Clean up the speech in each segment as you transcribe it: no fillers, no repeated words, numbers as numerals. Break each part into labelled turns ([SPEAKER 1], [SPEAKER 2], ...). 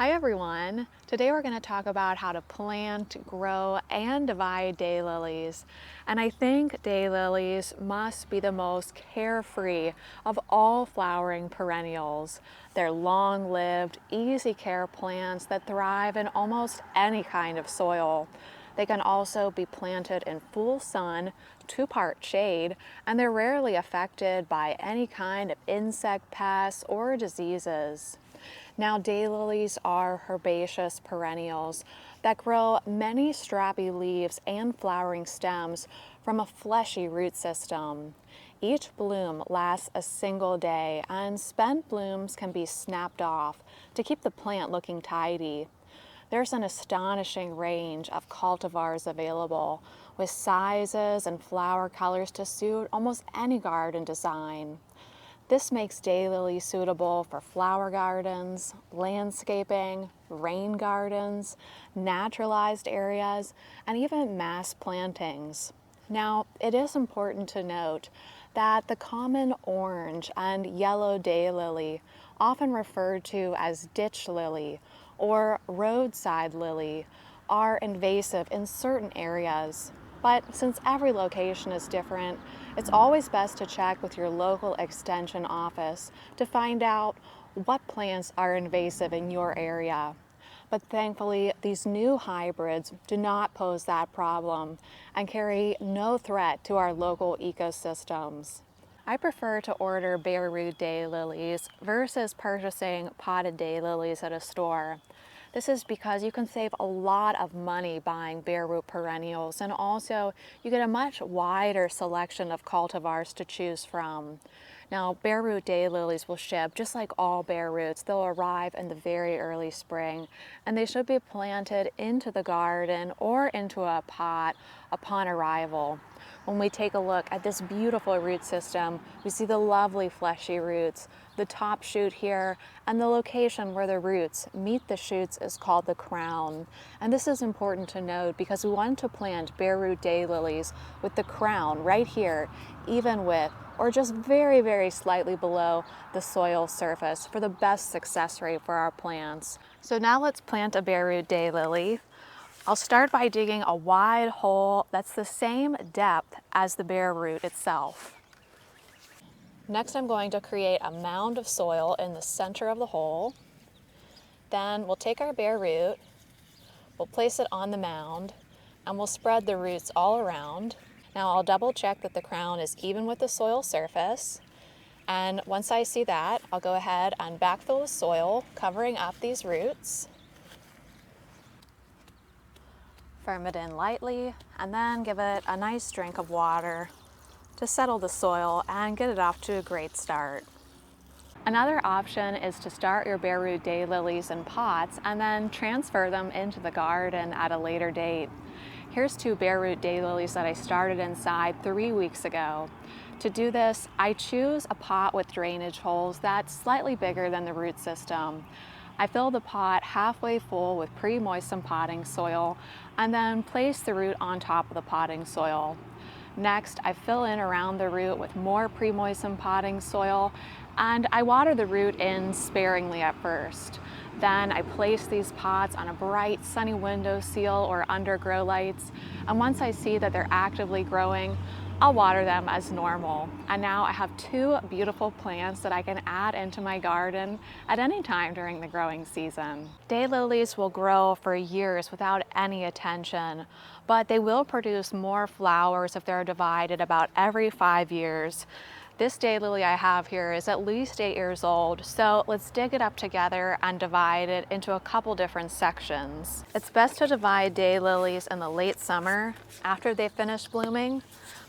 [SPEAKER 1] Hi everyone! Today we're going to talk about how to plant, grow, and divide daylilies. And I think daylilies must be the most carefree of all flowering perennials. They're long-lived, easy care plants that thrive in almost any kind of soil. They can also be planted in full sun, 2-part shade, and they're rarely affected by any kind of insect pests or diseases. Now, daylilies are herbaceous perennials that grow many strappy leaves and flowering stems from a fleshy root system. Each bloom lasts a single day, and spent blooms can be snapped off to keep the plant looking tidy. There's an astonishing range of cultivars available, with sizes and flower colors to suit almost any garden design. This makes daylilies suitable for flower gardens, landscaping, rain gardens, naturalized areas, and even mass plantings. Now, it is important to note that the common orange and yellow daylily, often referred to as ditch lily or roadside lily, are invasive in certain areas. But since every location is different, it's always best to check with your local extension office to find out what plants are invasive in your area. But thankfully, these new hybrids do not pose that problem and carry no threat to our local ecosystems. I prefer to order bareroot daylilies versus purchasing potted daylilies at a store. This is because you can save a lot of money buying bareroot perennials, and also you get a much wider selection of cultivars to choose from. Now, bareroot daylilies will ship just like all bare roots. They'll arrive in the very early spring, and they should be planted into the garden or into a pot upon arrival. When we take a look at this beautiful root system, we see the lovely fleshy roots. The top shoot here and the location where the roots meet the shoots is called the crown. And this is important to note because we want to plant bareroot daylilies with the crown right here, even with or just very, very slightly below the soil surface for the best success rate for our plants. So now let's plant a bareroot daylily. I'll start by digging a wide hole that's the same depth as the bare root itself. Next, I'm going to create a mound of soil in the center of the hole. Then we'll take our bare root, we'll place it on the mound, and we'll spread the roots all around. Now I'll double check that the crown is even with the soil surface. And once I see that, I'll go ahead and backfill with soil, covering up these roots. Firm it in lightly, and then give it a nice drink of water to settle the soil and get it off to a great start. Another option is to start your bareroot daylilies in pots and then transfer them into the garden at a later date. Here's 2 bareroot daylilies that I started inside 3 weeks ago. To do this, I choose a pot with drainage holes that's slightly bigger than the root system. I fill the pot halfway full with pre-moistened potting soil and then place the root on top of the potting soil. Next, I fill in around the root with more pre-moistened potting soil, and I water the root in sparingly at first. Then I place these pots on a bright sunny windowsill or under grow lights, and once I see that they're actively growing, I'll water them as normal. And now I have 2 beautiful plants that I can add into my garden at any time during the growing season. Daylilies will grow for years without any attention, but they will produce more flowers if they're divided about every 5 years. This daylily I have here is at least 8 years old, so let's dig it up together and divide it into a couple different sections. It's best to divide daylilies in the late summer after they've finished blooming,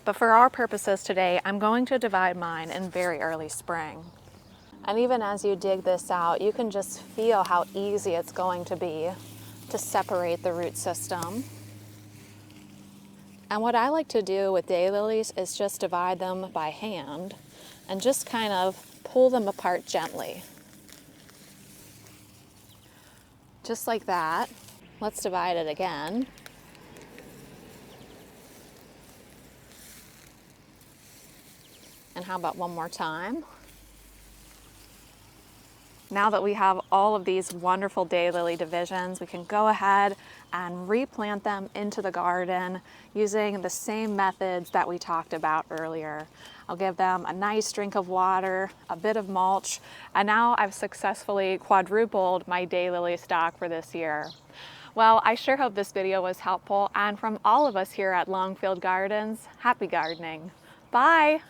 [SPEAKER 1] but for our purposes today, I'm going to divide mine in very early spring. And even as you dig this out, you can just feel how easy it's going to be to separate the root system. And what I like to do with daylilies is just divide them by hand and just kind of pull them apart gently. Just like that. Let's divide it again. And how about one more time? Now that we have all of these wonderful daylily divisions, we can go ahead and replant them into the garden using the same methods that we talked about earlier. I'll give them a nice drink of water, a bit of mulch, and now I've successfully quadrupled my daylily stock for this year. Well, I sure hope this video was helpful, and from all of us here at Longfield Gardens, happy gardening. Bye!